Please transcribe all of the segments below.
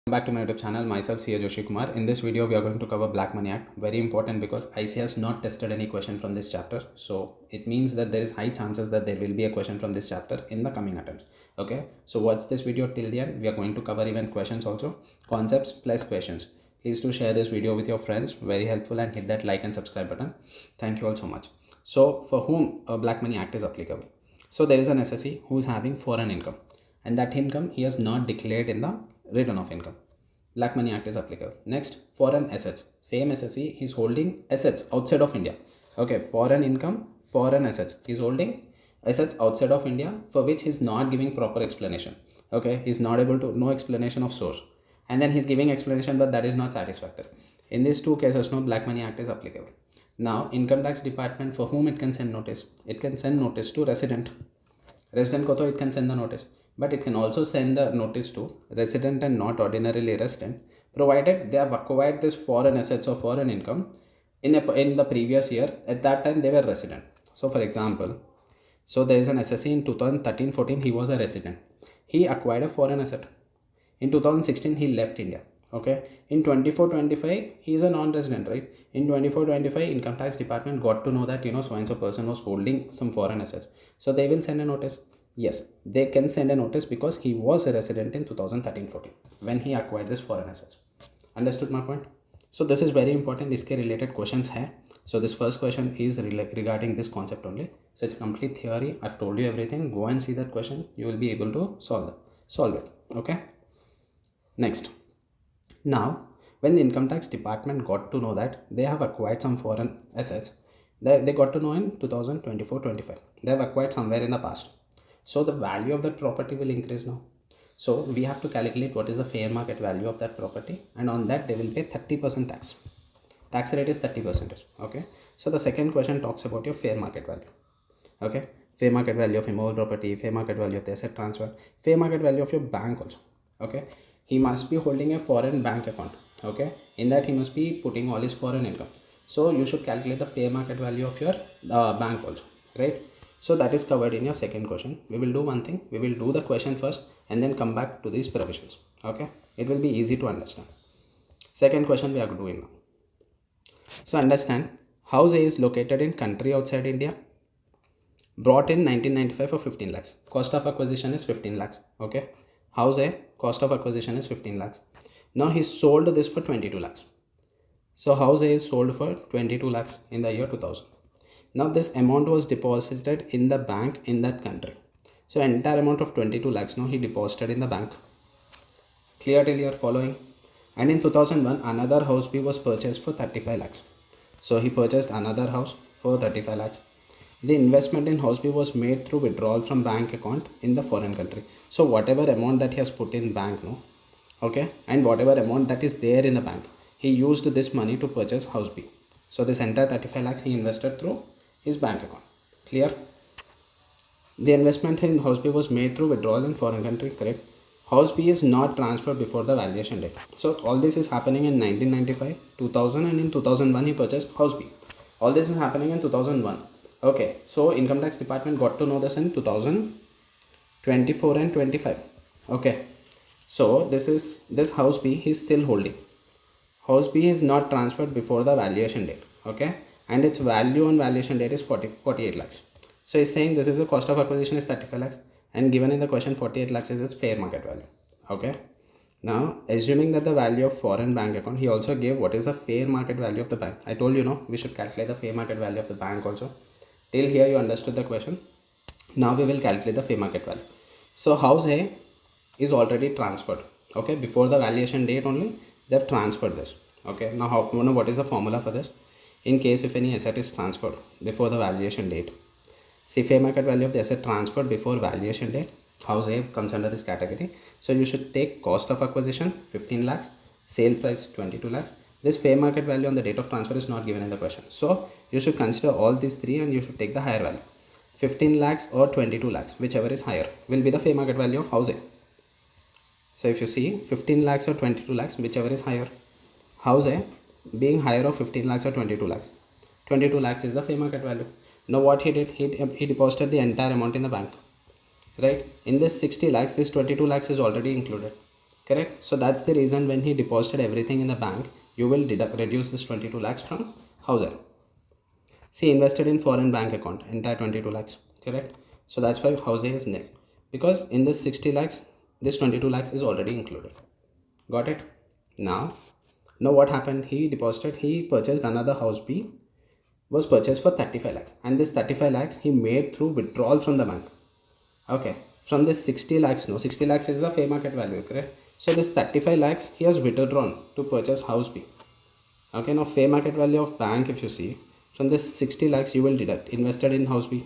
Back to my YouTube channel, myself cajoshikumar. In this video we are going to cover Black Money Act. Very important because IC has not tested any question from this chapter, so it means that there is high chances that there will be a question from this chapter in the coming attempts. Okay, so watch this video till the end. We are going to cover even questions also, concepts plus questions. Please do share this video with your friends, very helpful, and hit that like and subscribe button. Thank you all so much. So for whom a Black Money Act is applicable? So there is an SSE who is having foreign income, and that income he has not declared in the return of income. Black Money Act is applicable. Next, foreign assets. Same SSE, he's holding assets outside of India. Okay, foreign income, foreign assets. He's holding assets outside of India for which he's not giving proper explanation. Okay, he's not able to, no explanation of source. And then he's giving explanation, but that is not satisfactory. In these two cases, no Black Money Act is applicable. Now, Income Tax Department, for whom it can send notice? It can send notice to resident. Resident ko to it can send the notice. But it can also send the notice to resident and not ordinarily resident, provided they have acquired this foreign assets or foreign income in the previous year. At that time, they were resident. So, for example, so there is an SSE in 2013-14, he was a resident. He acquired a foreign asset. In 2016, he left India. Okay. In 24-25, he is a non-resident, right? In 24-25, Income Tax Department got to know that, so-and-so person was holding some foreign assets. So, they will send a notice. Yes, they can send a notice because he was a resident in 2013-14 when he acquired this foreign assets. Understood my point? So this is very important. Iske related questions hai. So this first question is regarding this concept only. So it's complete theory. I've told you everything. Go and see that question. You will be able to solve it. Okay. Next. Now, when the Income Tax Department got to know that they have acquired some foreign assets, they got to know in 2024-25. They have acquired somewhere in the past. So the value of that property will increase now. So we have to calculate what is the fair market value of that property, and on that they will pay 30% tax. Tax rate is 30%. Okay. So the second question talks about your fair market value. Okay. Fair market value of immovable property, fair market value of the asset transfer, fair market value of your bank also. Okay. He must be holding a foreign bank account. Okay. In that he must be putting all his foreign income. So you should calculate the fair market value of your bank also. Right. So that is covered in your second question. We will do one thing. We will do the question first and then come back to these provisions. Okay. It will be easy to understand. Second question we are doing now. So understand, house A is located in country outside India. Brought in 1995 for 15 lakhs. Cost of acquisition is 15 lakhs. Okay. House A, cost of acquisition is 15 lakhs. Now he sold this for 22 lakhs. So house A is sold for 22 lakhs in the year 2000. Now this amount was deposited in the bank in that country. So entire amount of 22 lakhs now he deposited in the bank. Clear till you are following? And in 2001 another house B was purchased for 35 lakhs. So he purchased another house for 35 lakhs. The investment in house B was made through withdrawal from bank account in the foreign country. So whatever amount that he has put in bank, no? Okay, and whatever amount that is there in the bank, he used this money to purchase house B. So this entire 35 lakhs he invested through his bank account. Clear? The investment in house B was made through withdrawal in foreign country, correct? House B is not transferred before the valuation date. So all this is happening in 1995, 2000, and in 2001 he purchased house B. All this is happening in 2001. Okay, so Income Tax Department got to know this in 2024 and 25. Okay, so this house B he is still holding. House B is not transferred before the valuation date. Okay, and its value on valuation date is 48 lakhs. So he's saying this is the cost of acquisition is 35 lakhs, and given in the question 48 lakhs is its fair market value. Okay. Now assuming that the value of foreign bank account, he also gave what is the fair market value of the bank. I told you we should calculate the fair market value of the bank also. Till here you understood the question. Now we will calculate the fair market value. So house A is already transferred. Okay, before the valuation date only they have transferred this. Okay, now what is the formula for this? In case if any asset is transferred before the valuation date, see fair market value of the asset transferred before valuation date, house A comes under this category. So you should take cost of acquisition 15 lakhs, sale price 22 lakhs. This fair market value on the date of transfer is not given in the question. So you should consider all these three and you should take the higher value. 15 lakhs or 22 lakhs, whichever is higher, will be the fair market value of house A. So if you see 15 lakhs or 22 lakhs, whichever is higher, house A being higher of 15 lakhs or 22 lakhs. 22 lakhs is the fair market value. Now what he did, he deposited the entire amount in the bank. Right? In this 60 lakhs, this 22 lakhs is already included. correct? So that's the reason when he deposited everything in the bank, you will reduce this 22 lakhs from household. See, invested in foreign bank account, entire 22 lakhs, correct? So that's why house A is nil, because in this 60 lakhs, this 22 lakhs is already included. Got it? Now what happened? He purchased another house B, was purchased for 35 lakhs, and this 35 lakhs he made through withdrawal from the bank. Okay, from this 60 lakhs, no, 60 lakhs is the fair market value, correct? So this 35 lakhs he has withdrawn to purchase house B. Okay, now fair market value of bank, if you see, from this 60 lakhs you will deduct invested in house B,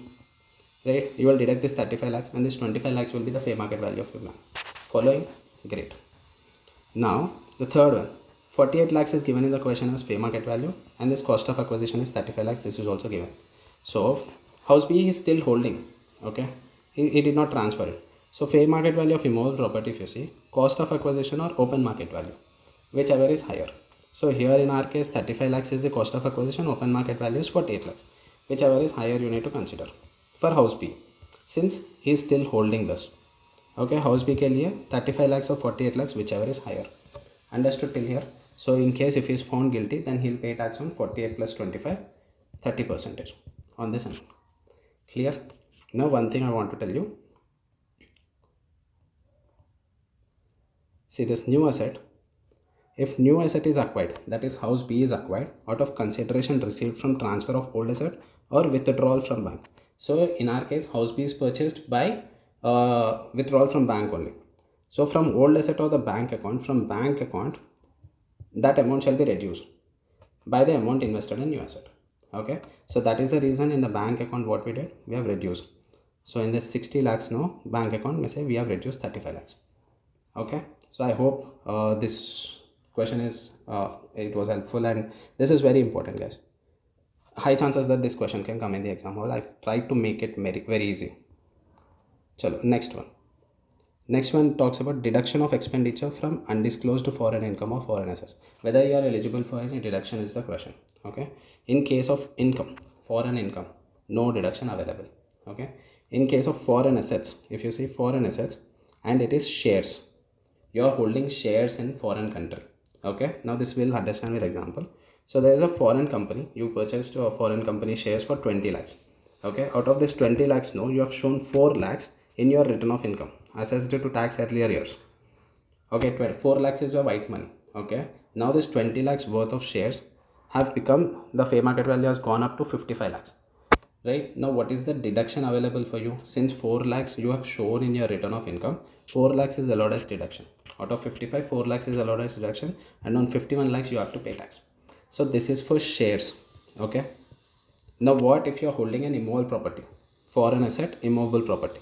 right? You will deduct this 35 lakhs, and this 25 lakhs will be the fair market value of your bank. Following? Great. Now the third one, 48 lakhs is given in the question as fair market value, and this cost of acquisition is 35 lakhs. This is also given. So house B is still holding. Okay, he did not transfer it. So fair market value of immovable property, if you see, cost of acquisition or open market value, whichever is higher. So here in our case 35 lakhs is the cost of acquisition, open market value is 48 lakhs. Whichever is higher you need to consider. For house B, since he is still holding this, okay, house B के लिए 35 lakhs or 48 lakhs, whichever is higher. Understood till here? So in case if he is found guilty, then he'll pay tax on 48 plus 25, 30% on this amount. Clear? Now one thing I want to tell you. See this new asset. If new asset is acquired, that is house B is acquired out of consideration received from transfer of old asset or withdrawal from bank. So in our case, house B is purchased by withdrawal from bank only. So from old asset or the bank account, from bank account, that amount shall be reduced by the amount invested in new asset. Okay, so that is the reason in the bank account what we did, we have reduced. So in this 60 lakhs no bank account, we say we have reduced 35 lakhs. Okay, so I hope this question is it was helpful, and this is very important, guys. High chances that this question can come in the exam hall. I've tried to make it very easy. Chalo, next one talks about deduction of expenditure from undisclosed foreign income or foreign assets. Whether you are eligible for any deduction is the question. Okay, in case of income, foreign income, no deduction available. Okay, in case of foreign assets, if you see foreign assets and it is shares, you are holding shares in foreign country. Okay, now this will understand with example. So there is a foreign company, you purchased a foreign company shares for 20 lakhs. Okay, out of this 20 lakhs no, you have shown 4 lakhs in your return of income assessed to tax earlier years. Okay, 4 lakhs is your white money. Okay, now this 20 lakhs worth of shares have become, the fair market value has gone up to 55 lakhs. Right, now what is the deduction available for you? Since 4 lakhs you have shown in your return of income, 4 lakhs is allowed as deduction. Out of 55, 4 lakhs is allowed as deduction, and on 51 lakhs you have to pay tax. So this is for shares. Okay, now what if you are holding an immovable property, foreign asset, immovable property?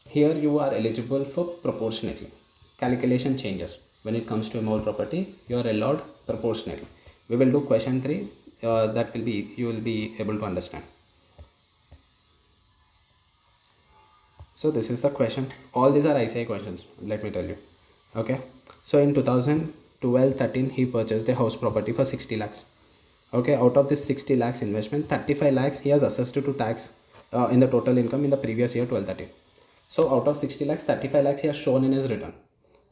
Here you are eligible for proportionately. Calculation changes. When it comes to immovable property, you are allowed proportionately. We will do question 3. That will be, you will be able to understand. So this is the question. All these are ICI questions, let me tell you. Okay, so in 2012-13 he purchased a house property for 60 lakhs. Okay, out of this 60 lakhs investment, 35 lakhs he has assessed to tax in the total income in the previous year 12-13. So out of 60 lakhs, 35 lakhs he has shown in his return.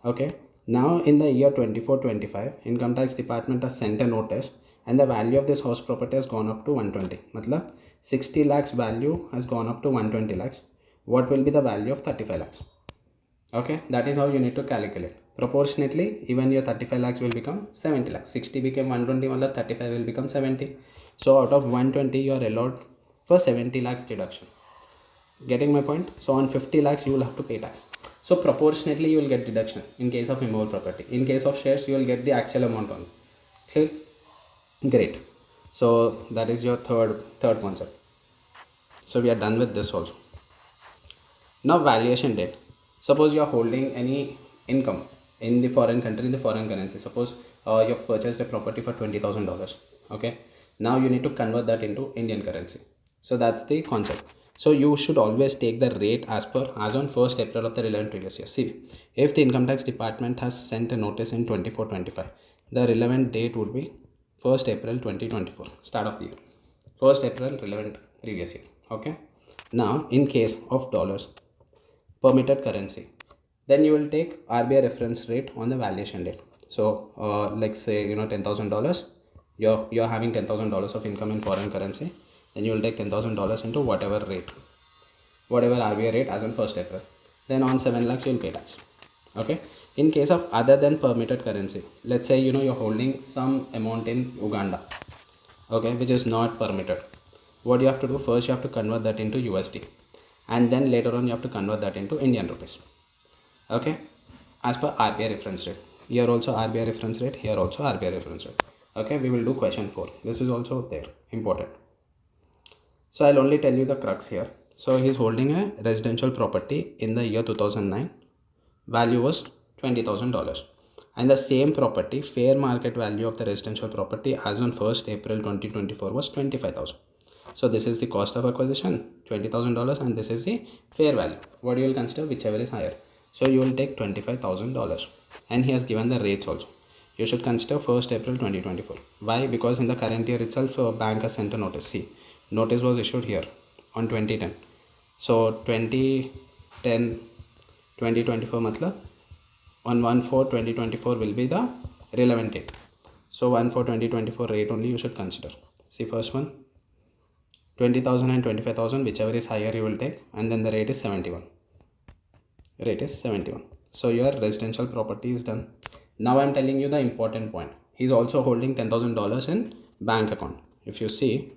Okay, now in the year 24-25, income tax department has sent a notice, and the value of this house property has gone up to 120. Matlab 60 lakhs value has gone up to 120 lakhs. What will be the value of 35 lakhs? Okay, that is how you need to calculate. Proportionately, even your 35 lakhs will become 70 lakhs. 60 became 120, 35 will become 70. So out of 120, you are allowed for 70 lakhs deduction. Getting my point? So on 50 lakhs, you will have to pay tax. So proportionately, you will get deduction in case of immovable property. In case of shares, you will get the actual amount on. Clear? Great. So that is your third concept. So we are done with this also. Now valuation date. Suppose you are holding any income in the foreign country, in the foreign currency. Suppose you have purchased a property for $20,000. Okay, now you need to convert that into Indian currency. So that's the concept. So you should always take the rate as on 1st April of the relevant previous year. See, if the income tax department has sent a notice in 24-25, the relevant date would be 1st April 2024, start of the year. 1st April relevant previous year. Okay, now in case of dollars, permitted currency, Then you will take RBI reference rate on the valuation date. So like say $10,000, you're having $10,000 of income in foreign currency. Then you will take $10,000 into whatever RBI rate as on 1st April. Then on 7 lakhs you will pay tax. Okay. In case of other than permitted currency, let's say you're holding some amount in Uganda, okay, which is not permitted. What you have to do, first you have to convert that into USD, and then later on you have to convert that into Indian rupees. Okay, as per RBI reference rate. Here also RBI reference rate, here also RBI reference rate. Okay, we will do question 4. This is also there, important. So I'll only tell you the crux here. So he's holding a residential property in the year 2009. Value was $20,000. And the same property, fair market value of the residential property as on 1st April 2024 was $25,000. So this is the cost of acquisition, $20,000, and this is the fair value. What you will consider, whichever is higher. So you will take $25,000, and he has given the rates also. You should consider 1st April 2024. Why? Because in the current year itself, bank has sent a notice. See, notice was issued here on 2010. So 2010, 2024 matlab on 1/4/2024 will be the relevant date. So 1/4/2024 rate only you should consider. See, first one, 20,000 and 25,000, whichever is higher you will take, and then the rate is 71. Rate is 71. So your residential property is done. Now I'm telling you the important point. He's also holding $10,000 in bank account. If you see,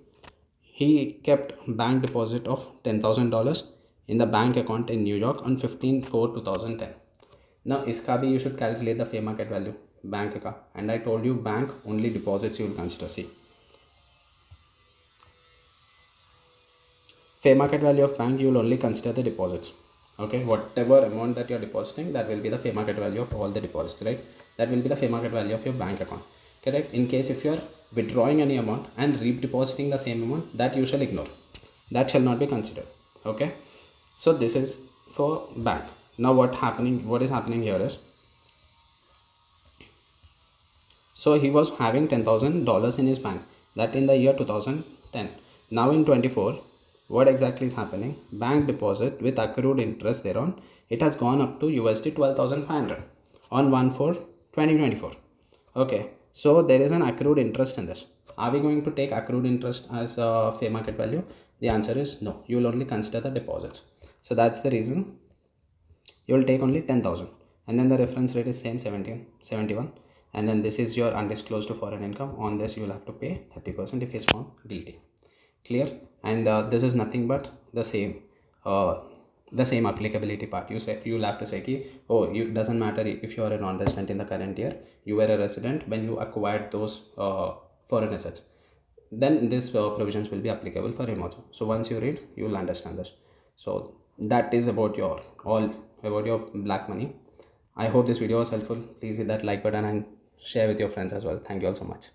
he kept bank deposit of $10,000 in the bank account in New York on 15/4/2010. Now iska bhi you should calculate the fair market value bank ka, and I told you bank only deposits you will consider. See, fair market value of bank, you will only consider the deposits. Okay, whatever amount that you're depositing, that will be the fair market value of all the deposits, right? That will be the fair market value of your bank account, correct? In case if you're withdrawing any amount and redepositing the same amount, that you shall ignore. That shall not be considered. Okay, so this is for bank. Now what is happening here is, so he was having $10,000 in his bank, that in the year 2010. Now in 24, what exactly is happening? Bank deposit with accrued interest thereon, it has gone up to USD 12,500 on 1/4/2024. Okay, so there is an accrued interest in this. Are we going to take accrued interest as a fair market value? The answer is no. You will only consider the deposits. So that's the reason you will take only 10,000, and then the reference rate is same 71, and then this is your undisclosed foreign income. On this you will have to pay 30% if it's found guilty. Clear? And this is nothing but the same applicability part. You'll have to say ki, oh, it doesn't matter if you are a non-resident in the current year, you were a resident when you acquired those foreign assets, then this provisions will be applicable for him also. So once you read, you will understand this. So that is about your black money. I hope this video was helpful. Please hit that like button and share with your friends as well. Thank you all so much.